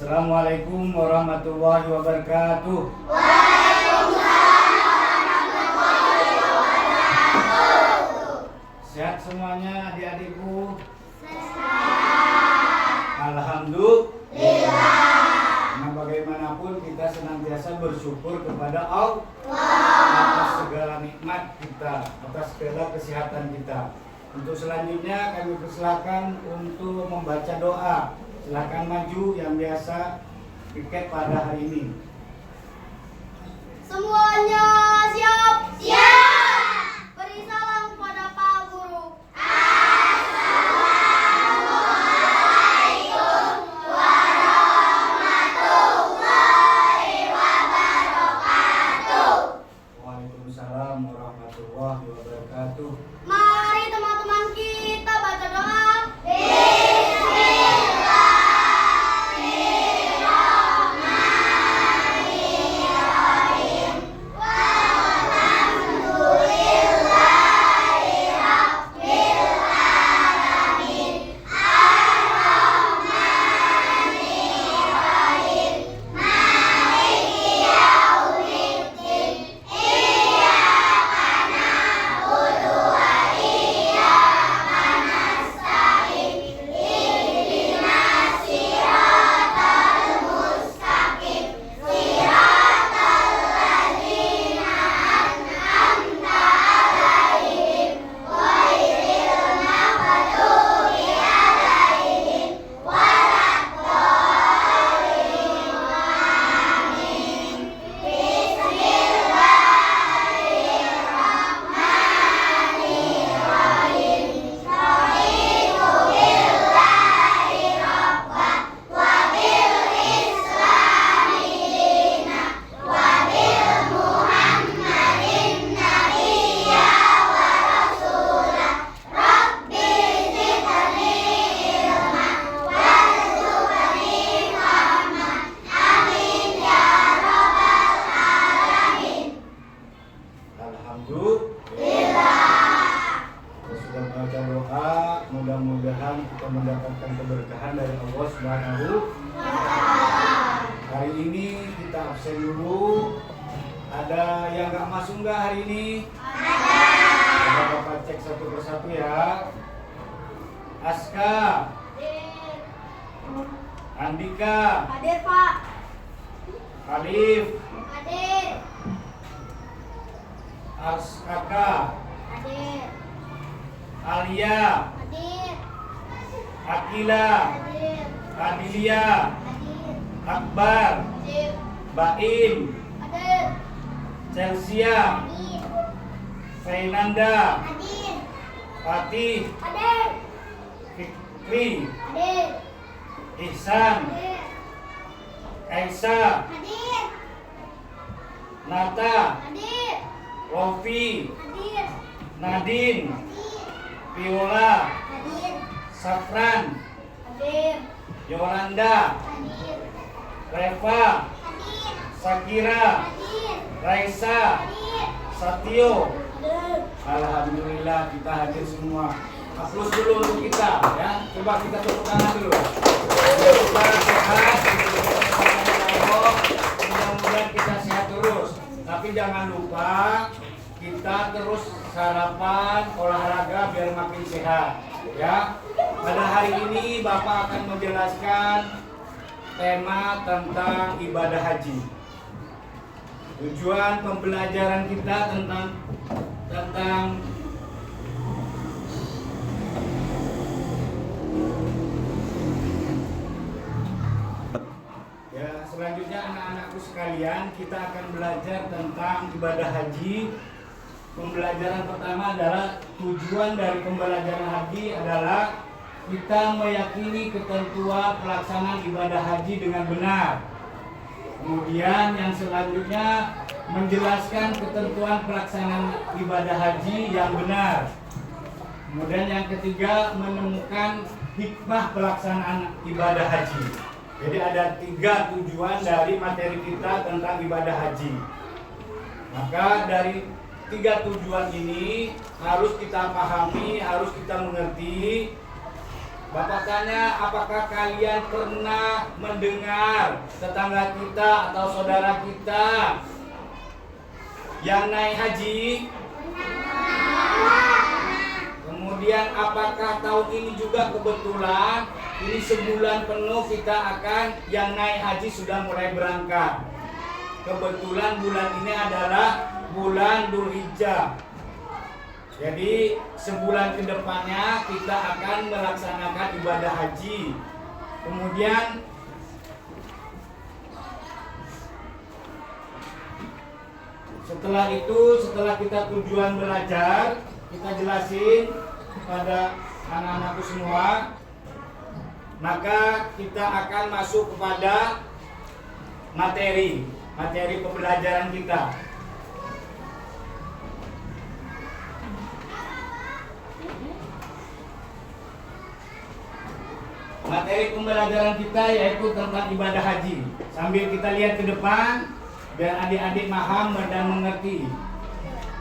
Assalamualaikum warahmatullahi wabarakatuh. Sehat semuanya adik-adikku? Alhamdulillah. Nah, bagaimanapun kita senantiasa bersyukur kepada Allah atas segala nikmat kita, atas segala kesehatan kita. Untuk selanjutnya kami persilakan untuk membaca doa. Silakan maju yang biasa piket pada hari ini. Semuanya siap? Siap. Beri salam kepada Pak Guru. Assalamualaikum warahmatullahi wabarakatuh. Waalaikumsalam warahmatullahi wabarakatuh. Mari teman-teman kita baca doa. Mudah-mudahan kita mendapatkan keberkahan dari Allah Subhanahu. Hari ini kita absen dulu. Ada yang nggak masuk nggak hari ini? Ada. Bapak cek satu persatu ya. Aska, Andika, Hadir, Pak. Alif, Hadir. Askaka, Hadir. Alia, Hadir. Akila, Hadir. Adilia, Hadir. Akbar, Hadir. Baim, Hadir. Chelsea, Hadir. Fernanda, Hadir. Fatih, Hadir. Fikri, Hadir. Ihsan, Hadir. Kaisa, Hadir. Nata, Hadir. Rofi, Hadir. Nadine, Hadir. Viola, Hadir. Safran, Hadir. Yolanda, Hadir. Reva, Hadir. Sakira, Hadir. Raisa, Hadir. Satio. Hadir. Alhamdulillah kita hadir semua. Aplaus dulu untuk kita ya. Coba kita tepuk tangan dulu. Semoga sehat. Mudah-mudahan kita sehat terus. Tapi jangan lupa kita terus sarapan, olahraga biar makin sehat ya. Pada hari ini Bapak akan menjelaskan tema tentang ibadah haji. Tujuan pembelajaran kita tentang ya, selanjutnya anak-anakku sekalian, kita akan belajar tentang ibadah haji. Pembelajaran pertama adalah tujuan dari pembelajaran haji adalah kita meyakini ketentuan pelaksanaan ibadah haji dengan benar. Kemudian yang selanjutnya menjelaskan ketentuan pelaksanaan ibadah haji yang benar. Kemudian yang ketiga menemukan hikmah pelaksanaan ibadah haji. Jadi ada 3 tujuan dari materi kita tentang ibadah haji. Maka dari 3 tujuan ini harus kita pahami, harus kita mengerti Bapak tanya, apakah kalian pernah mendengar tetangga kita atau saudara kita yang naik haji? Kemudian apakah tahun ini juga kebetulan ini sebulan penuh kita akan yang naik haji sudah mulai berangkat. Kebetulan bulan ini adalah bulan Dzulhijjah. Jadi sebulan ke depannya kita akan melaksanakan ibadah haji. Kemudian setelah itu, setelah kita tujuan belajar, kita jelasin kepada anak-anakku semua, maka kita akan masuk kepada materi pembelajaran kita. Materi pembelajaran kita yaitu tentang ibadah haji. Sambil kita lihat ke depan biar adik-adik paham dan mengerti.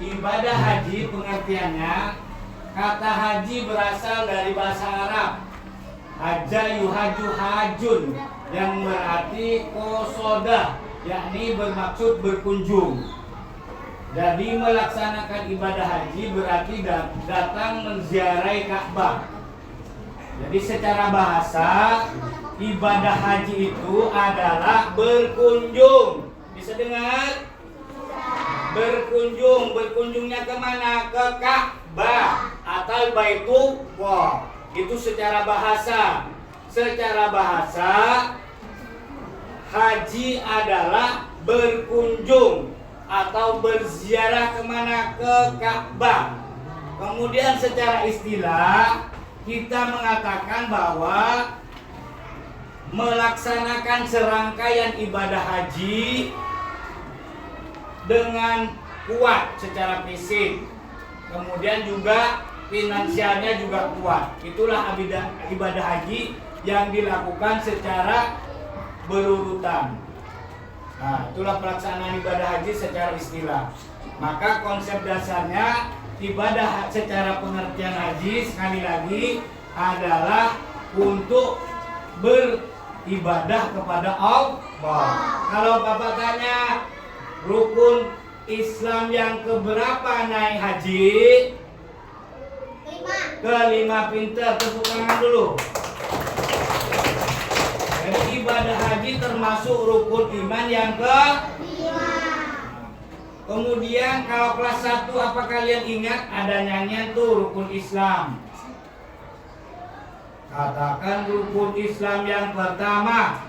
Ibadah haji pengertiannya, kata haji berasal dari bahasa Arab haja yuhaju hajun, yang berarti kosoda, yakni bermaksud berkunjung. Jadi melaksanakan ibadah haji berarti datang menziarahi Ka'bah. Jadi secara bahasa ibadah haji itu adalah berkunjung. Bisa dengar? Berkunjungnya kemana? Ke Ka'bah atau Baitullah. Itu secara bahasa. Secara bahasa haji adalah berkunjung atau berziarah kemana? Ke Ka'bah. Kemudian secara istilah kita mengatakan bahwa melaksanakan serangkaian ibadah haji dengan kuat secara fisik, kemudian juga finansialnya juga kuat. Itulah ibadah haji yang dilakukan secara berurutan. Nah, itulah pelaksanaan ibadah haji secara istilah. Maka konsep dasarnya ibadah secara pengertian haji sekali lagi adalah untuk beribadah kepada Allah. Kalau Bapak tanya rukun Islam yang keberapa naik haji? Kelima. Pinter, tepuk tangan dulu. Jadi ibadah haji termasuk rukun iman yang kelima. Kemudian kalau kelas 1 apa kalian ingat ada nyanyian tuh rukun Islam. Katakan rukun Islam yang pertama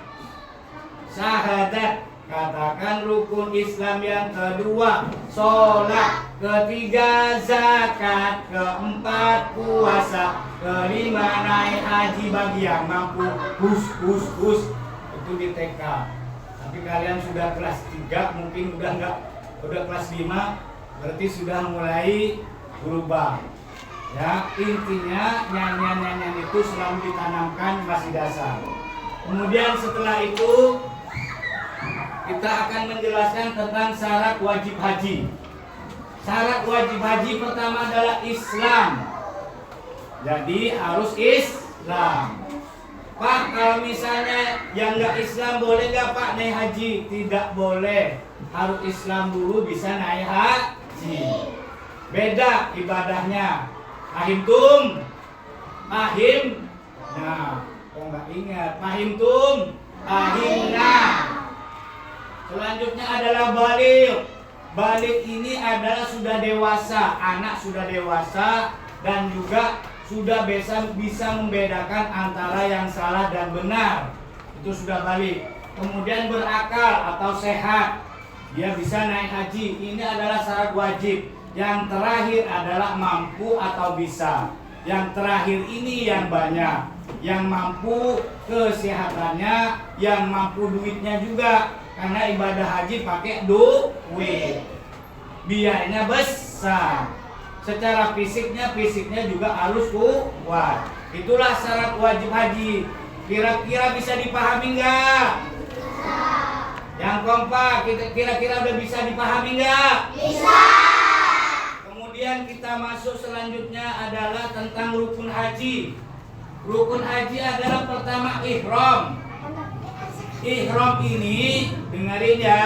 syahadat. Katakan rukun Islam yang kedua sholat. Ketiga zakat. Keempat puasa. Kelima naik haji bagi yang mampu. Hus. Itu di TK. Tapi kalian sudah kelas 3 mungkin udah kelas 5 berarti sudah mulai berubah. Ya, intinya nyanyian-nyanyian itu selalu ditanamkan masih dasar. Kemudian setelah itu kita akan menjelaskan tentang syarat wajib haji. Syarat wajib haji pertama adalah Islam. Jadi harus Islam. Pak, kalau misalnya yang nggak Islam boleh nggak Pak naik haji? Tidak boleh. Harus Islam dulu bisa naik haji. Beda ibadahnya. Fahimtum? Fahim? Nah, kok nggak ingat? Fahimtum? Fahimna. Selanjutnya adalah balik. Balik ini adalah sudah dewasa, anak sudah dewasa dan juga sudah bisa membedakan antara yang salah dan benar. Itu sudah balik. Kemudian berakal atau sehat, dia bisa naik haji. Ini adalah syarat wajib. Yang terakhir adalah mampu atau bisa. Yang terakhir ini yang banyak. Yang mampu kesehatannya, yang mampu duitnya juga. Karena ibadah haji pakai duit. Biayanya besar. Secara fisiknya juga harus kuat. Itulah syarat wajib haji. Kira-kira bisa dipahami enggak? Bisa. Yang kompak, kira-kira udah bisa dipahami enggak? Bisa. Kemudian kita masuk selanjutnya adalah tentang rukun haji. Rukun haji adalah pertama ihram. Ihram ini, dengerin ya.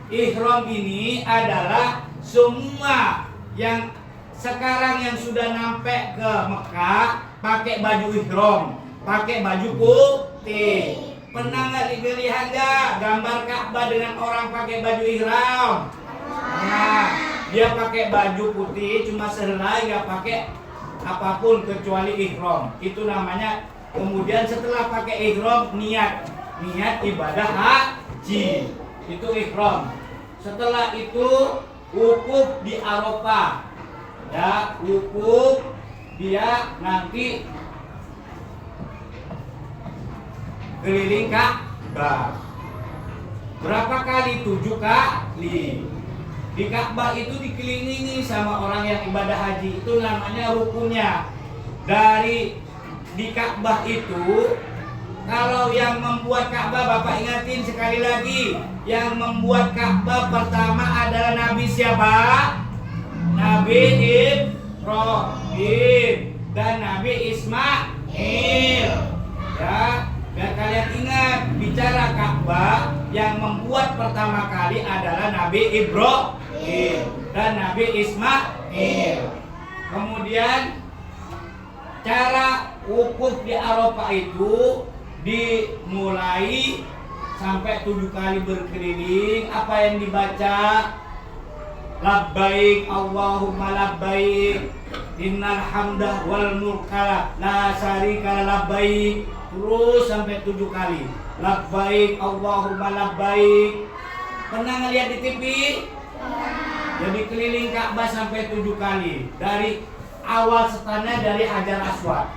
Ihram ini adalah semua yang sekarang yang sudah nyampe ke Mekah pakai baju ihram, pakai baju putih. Pernah nggak dilihat nggak gambar Ka'bah dengan orang pakai baju ihram? Nah, dia pakai baju putih cuma sehelai, nggak pakai apapun kecuali ihram. Itu namanya. Kemudian setelah pakai ihram niat ibadah haji. Itu ihram. Setelah itu wukuf di Arafah. Ya, wukuf dia nanti keliling Ka'bah. Berapa kali? 7 kali. Di Ka'bah itu dikelilingi sama orang yang ibadah haji. Itu namanya rukunnya. Di Ka'bah itu, kalau yang membuat Ka'bah, Bapak ingatin sekali lagi, yang membuat Ka'bah pertama adalah Nabi siapa? Nabi Ibrahim dan Nabi Ismail. Ya, biar kalian ingat, bicara Ka'bah yang membuat pertama kali adalah Nabi Ibrahim dan Nabi Ismail. Kemudian cara wukuf di Arafah itu dimulai sampai 7 kali berkeliling. Apa yang dibaca? Labbaik Allahumma labbaik innal hamda wal mulka la syarika labbaik. Terus sampai 7 kali. Labbaik Allahumma labbaik. Pernah ngeliat di TV? Jadi keliling Ka'bah sampai 7 kali. Dari awal startnya dari Hajar Aswad.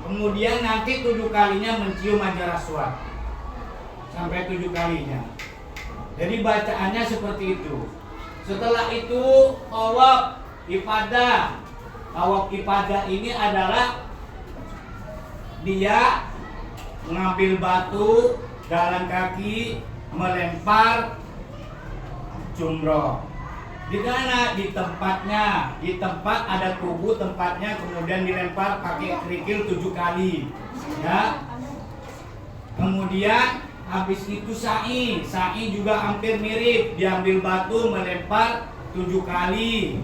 Kemudian nanti 7 kalinya mencium Hajar Aswad. Sampai 7 kalinya. Jadi bacaannya seperti itu. Setelah itu tawaf ibadah. Tawaf ibadah ini adalah dia mengambil batu, jalan kaki, melempar jumroh. Di mana? Di tempatnya. Di tempat ada tubuh tempatnya, kemudian dilempar pakai kerikil 7 kali. Ya. Kemudian habis itu sa'i. Sa'i juga hampir mirip. Diambil batu, melempar 7 kali.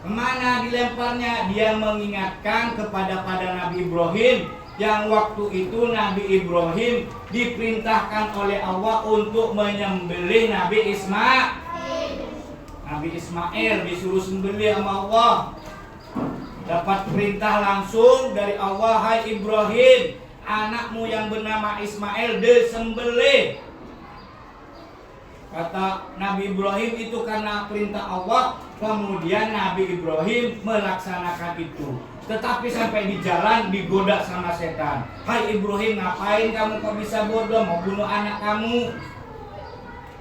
Kemana dilemparnya? Dia mengingatkan kepada Nabi Ibrahim, yang waktu itu Nabi Ibrahim diperintahkan oleh Allah untuk menyembelih Nabi Ismail. Nabi Ismail disuruh sembelih sama Allah. Dapat perintah langsung dari Allah, hai Ibrahim, anakmu yang bernama Ismail disembelih. Kata Nabi Ibrahim itu karena perintah Allah. Kemudian Nabi Ibrahim melaksanakan itu. Tetapi sampai di jalan digoda sama setan. Hai Ibrahim, ngapain kamu kok bisa bodoh, mau bunuh anak kamu?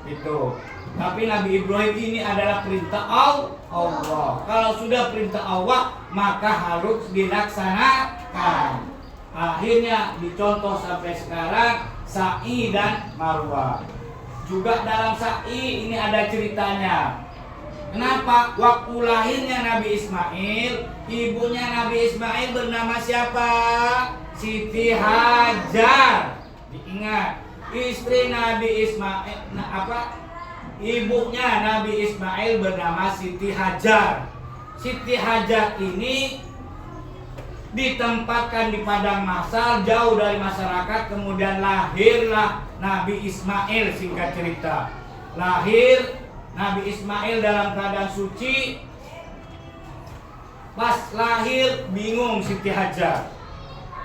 Itu. Tapi Nabi Ibrahim ini adalah perintah Allah. Kalau sudah perintah Allah, maka harus dilaksanakan. Akhirnya dicontoh sampai sekarang sa'i dan marwah. Juga dalam sa'i ini ada ceritanya. Kenapa? Waktu lahirnya Nabi Ismail, ibunya Nabi Ismail bernama siapa? Siti Hajar. Diingat, istri Nabi Ismail, ibunya Nabi Ismail bernama Siti Hajar. Siti Hajar ini ditempatkan di padang mahsyar jauh dari masyarakat. Kemudian lahirlah Nabi Ismail. Singkat cerita, lahir Nabi Ismail dalam keadaan suci. Pas lahir bingung Siti Hajar.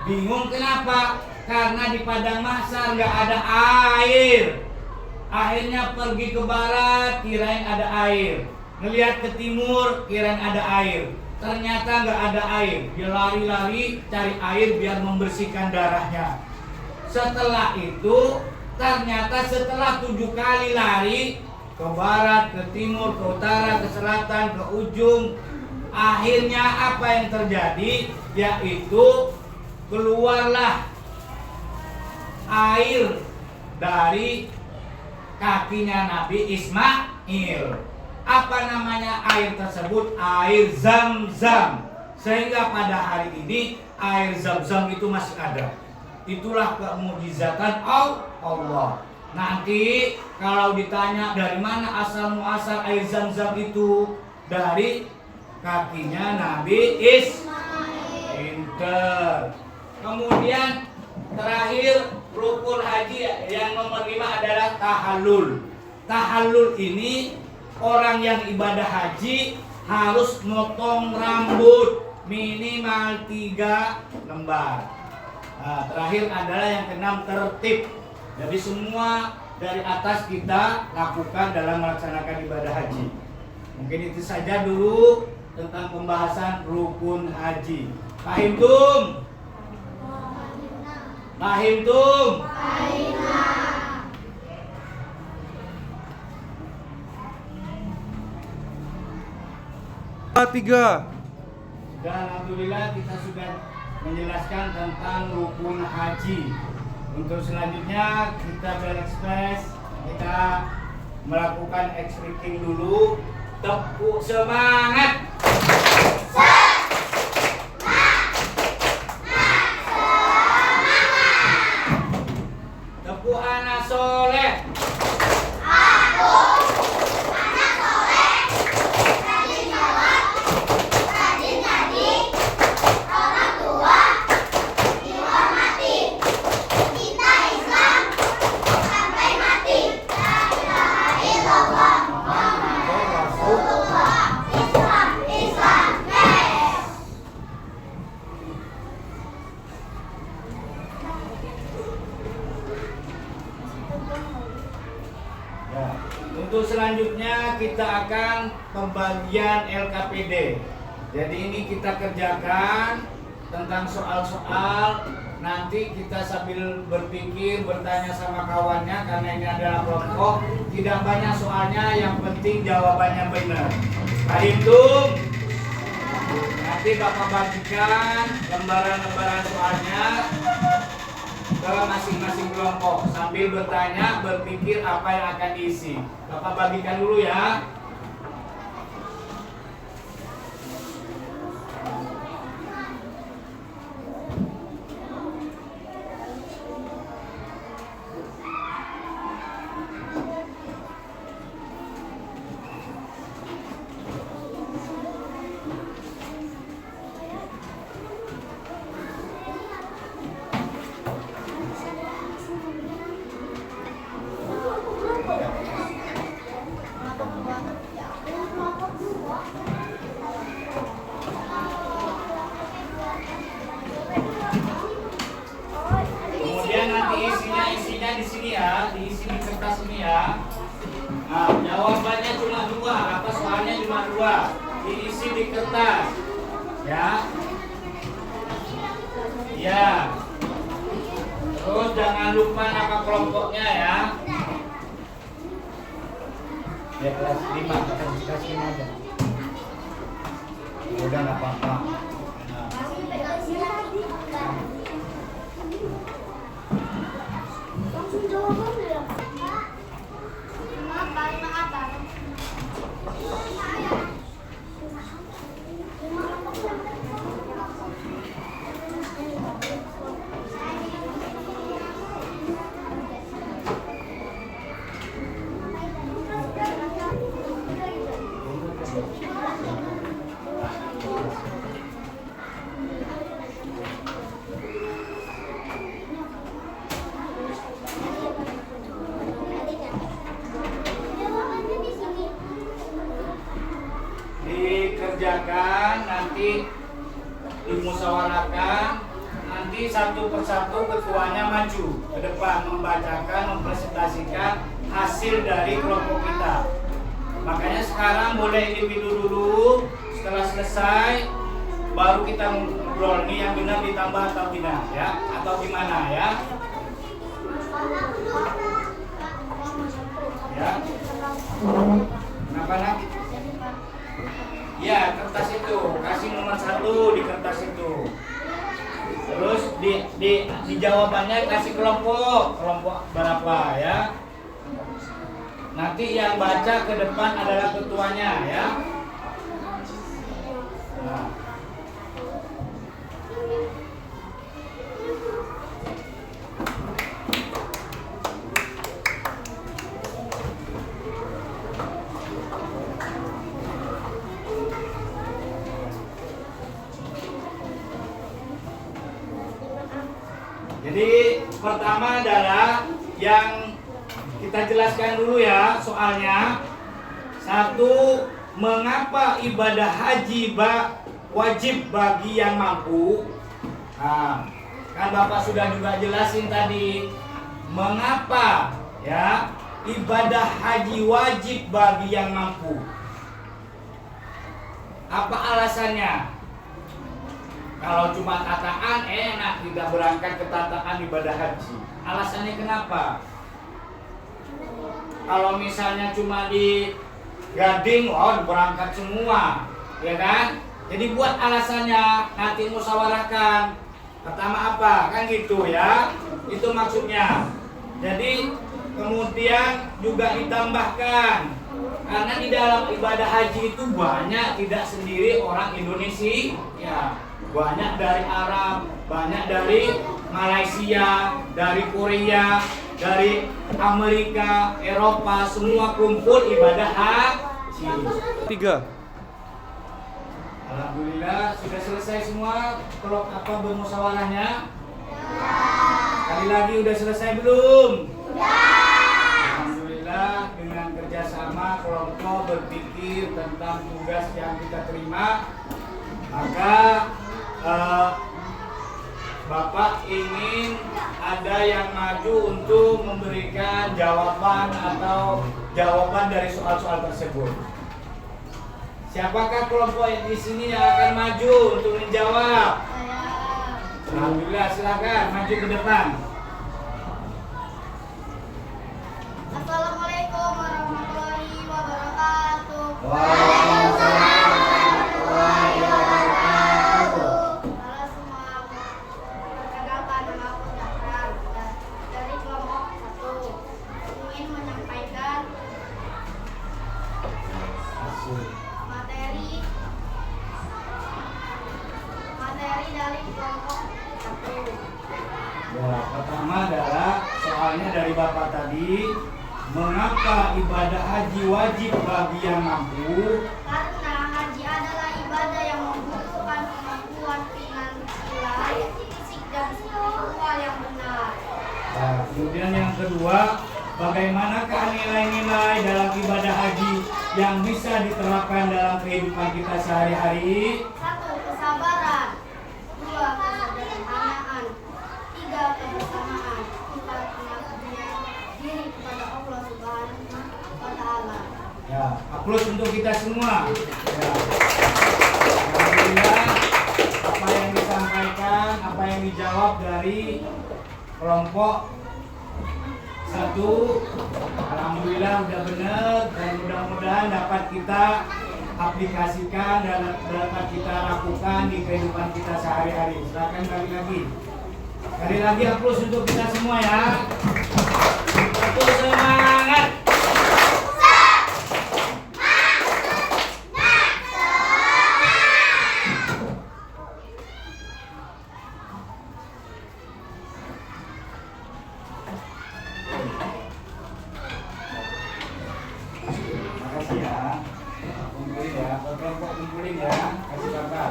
Bingung kenapa? Karena di padang mahsyar nggak ada air. Akhirnya pergi ke barat, kirain ada air. Ngelihat ke timur, kirain ada air. Ternyata nggak ada air. Dia lari-lari cari air biar membersihkan darahnya. Setelah itu, ternyata setelah 7 kali lari ke barat, ke timur, ke utara, ke selatan, ke ujung, akhirnya apa yang terjadi? Yaitu keluarlah air dari kakinya Nabi Ismail. Apa namanya air tersebut? Air Zam-Zam. Sehingga pada hari ini air Zam-Zam itu masih ada. Itulah kemukjizatan Allah. Nanti kalau ditanya dari mana asal muasal air Zam-Zam itu, dari kakinya Nabi Pinter. Kemudian terakhir rukun haji yang nomor 5 adalah tahallul. Tahallul ini orang yang ibadah haji harus motong rambut minimal 3 lembar. Nah, terakhir adalah yang keenam tertib. Jadi semua dari atas kita lakukan dalam melaksanakan ibadah haji. Mungkin itu saja dulu tentang pembahasan rukun haji. Pahim tum? Pahim tum? Tiga. Dan alhamdulillah kita sudah menjelaskan tentang rukun haji. Untuk selanjutnya kita berekspres, kita melakukan X-Rating dulu. Tepuk semangat. Tepuk anak soleh. Ya, untuk selanjutnya kita akan pembagian LKPD. Jadi ini kita kerjakan tentang soal-soal. Nanti kita sambil berpikir, bertanya sama kawannya, karena ini adalah kelompok. Tidak banyak soalnya, yang penting jawabannya benar. Paham tuh? Nanti Bapak bagikan lembaran-lembaran soalnya ke masing-masing kelompok sambil bertanya, berpikir apa yang akan diisi. Bapak bagikan dulu ya. Isinya di sini ya, diisi di kertas ini ya. Nah, jawabannya cuma 2, apa soalnya cuma 2, diisi di kertas, ya. Ya. Terus jangan lupa nama kelompoknya ya. Ya kelas 5, kelas 5 aja. Udah nggak apa-apa. Dikerjakan, nanti dimusyawarahkan, nanti satu persatu ketuanya maju ke depan membacakan, mempresentasikan hasil dari kelompok kita. Makanya sekarang boleh individu dulu, setelah selesai baru kita ngobrol nih yang benar ditambah atau tidak ya, atau gimana ya. Ya. Kenapa nak? Ya, kertas itu kasih nomor 1 di kertas itu. Terus di jawabannya kasih kelompok berapa ya. Nanti yang baca ke depan adalah ketuanya ya. Nah. Jadi pertama adalah yang kita jelaskan dulu ya soalnya. Satu, mengapa ibadah haji wajib bagi yang mampu? Nah, kan Bapak sudah juga jelasin tadi mengapa ya ibadah haji wajib bagi yang mampu. Apa alasannya? Kalau cuma tataan enak kita berangkat ke tataan ibadah haji. Alasannya kenapa? Kalau misalnya cuma di Gading, berangkat semua, ya kan? Jadi buat alasannya, nanti musyawarahkan. Pertama apa? Kan gitu ya. Itu maksudnya. Jadi kemudian juga ditambahkan, karena di dalam ibadah haji itu banyak tidak sendiri orang Indonesia, ya. Banyak dari Arab, banyak dari Malaysia, dari Korea, dari Amerika, Eropa, semua kumpul ibadah haji. 3. Alhamdulillah sudah selesai semua. Kalau apa bermusyawarahnya? Sekali lagi udah selesai belum? Alhamdulillah dengan kerjasama kelompok berpikir tentang tugas yang kita terima, maka Bapak ingin ada yang maju untuk memberikan jawaban atau jawaban dari soal-soal tersebut. Siapakah kelompok di sini yang akan maju untuk menjawab? Alhamdulillah, silakan maju ke depan. Assalamualaikum warahmatullahi wabarakatuh. Waalaikumsalam warahmatullahi wabarakatuh. Halo semua, perkenalkan nama aku Zahran dari kelompok 1. Ingin menyampaikan materi dari kelompok 1. Ya, pertama adalah soalnya dari Bapak tadi, mengapa ibadah haji wajib bagi yang mampu? Karena haji adalah ibadah yang membutuhkan kemampuan finansial, fisik dan spiritual yang benar. Nah, kemudian yang kedua, bagaimanakah nilai-nilai dalam ibadah haji yang bisa diterapkan dalam kehidupan kita sehari-hari? 1. Kesabaran. 2. Kesederhanaan. 3. Kebersamaan. 4. Pengabdian diri kepada Allah Subhanahu wa Ta'ala. Ya, aplaus untuk kita semua. Ya. Alhamdulillah, apa yang disampaikan, apa yang dijawab dari kelompok 1, alhamdulillah udah benar dan mudah-mudahan dapat kita aplikasikan dan dapat kita lakukan di kehidupan kita sehari-hari. Silakan balik lagi. Sekali lagi aplaus untuk kita semua ya. Satu, semangat. Makasih ya. Kumpulin ya, kelompok kumpulin ya. Kasih kabar.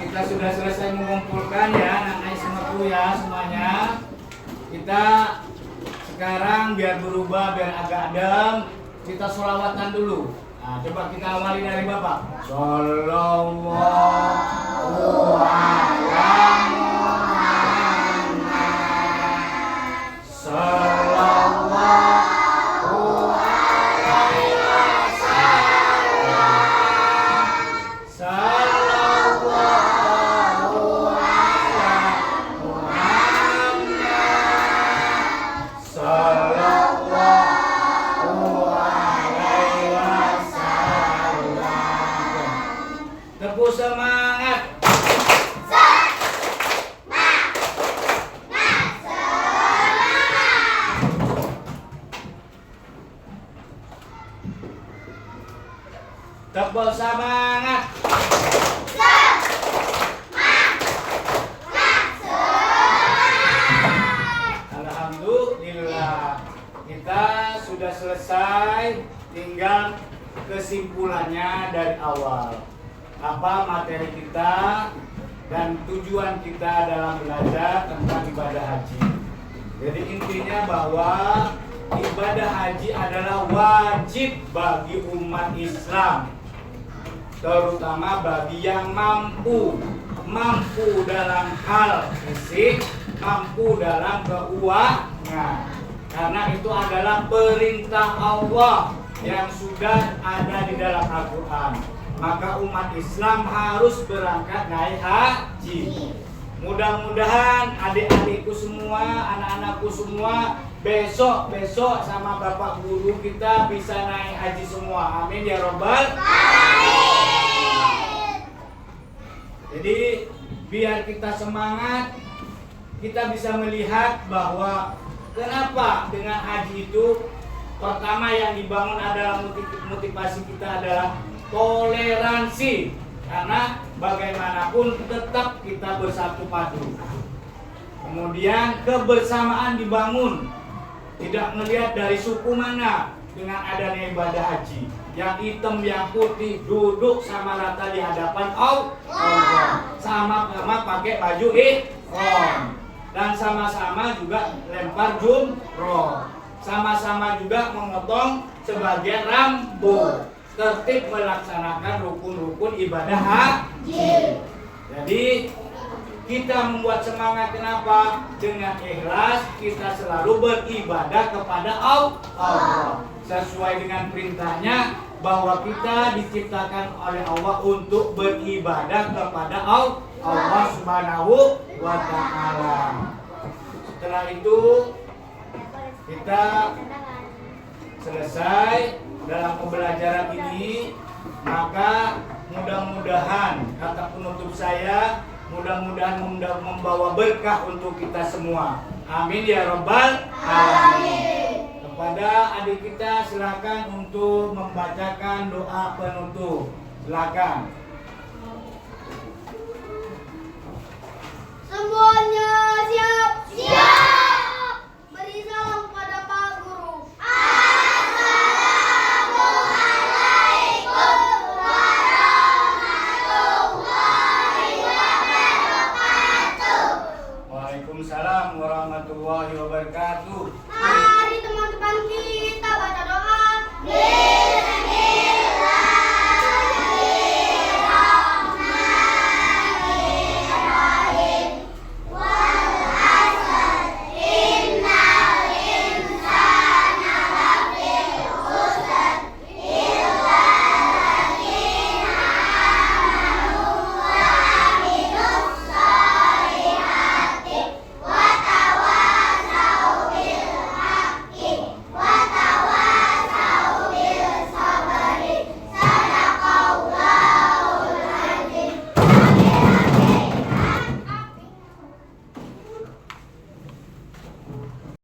Kita sudah selesai mengumpulkan ya anak-anak semuanya ya semuanya. Kita sekarang biar berubah, biar agak adem, kita sholawatan dulu. Nah, coba kita awali dari Bapak. Shallallahu ala Muhammad. Shallallahu ala Tepuk semangat. Alhamdulillah. Kita sudah selesai, tinggal kesimpulannya dari awal. Apa materi kita dan tujuan kita dalam belajar tentang ibadah haji. Jadi intinya bahwa ibadah haji adalah wajib bagi umat Islam, terutama bagi yang mampu dalam hal fisik, mampu dalam keuangan, karena itu adalah perintah Allah yang sudah ada di dalam Al-Quran. Maka umat Islam harus berangkat naik haji. Mudah-mudahan adik-adikku semua, anak-anakku semua besok sama bapak guru kita bisa naik haji semua. Amin ya robbal alamin. Jadi biar kita semangat, kita bisa melihat bahwa kenapa dengan haji itu pertama yang dibangun adalah motivasi kita adalah toleransi, karena bagaimanapun tetap kita bersatu padu. Kemudian kebersamaan dibangun, tidak melihat dari suku mana. Dengan adanya ibadah haji, yang hitam yang putih duduk sama rata di hadapan Allah, sama-sama pakai baju ihram, dan sama-sama juga lempar jumroh, sama-sama juga memotong sebagian rambut, tertib melaksanakan rukun-rukun ibadah haji. Jadi kita membuat semangat, kenapa? Dengan ikhlas kita selalu beribadah kepada Allah sesuai dengan perintahnya, bahwa kita diciptakan oleh Allah untuk beribadah kepada Allah Subhanahu wa ta'ala. Setelah itu kita selesai dalam pembelajaran ini, maka mudah-mudahan kata penutup saya, mudah-mudahan membawa berkah untuk kita semua. Amin ya robbal alamin. Kepada adik kita silakan untuk membacakan doa penutup. Silakan. Semuanya siap.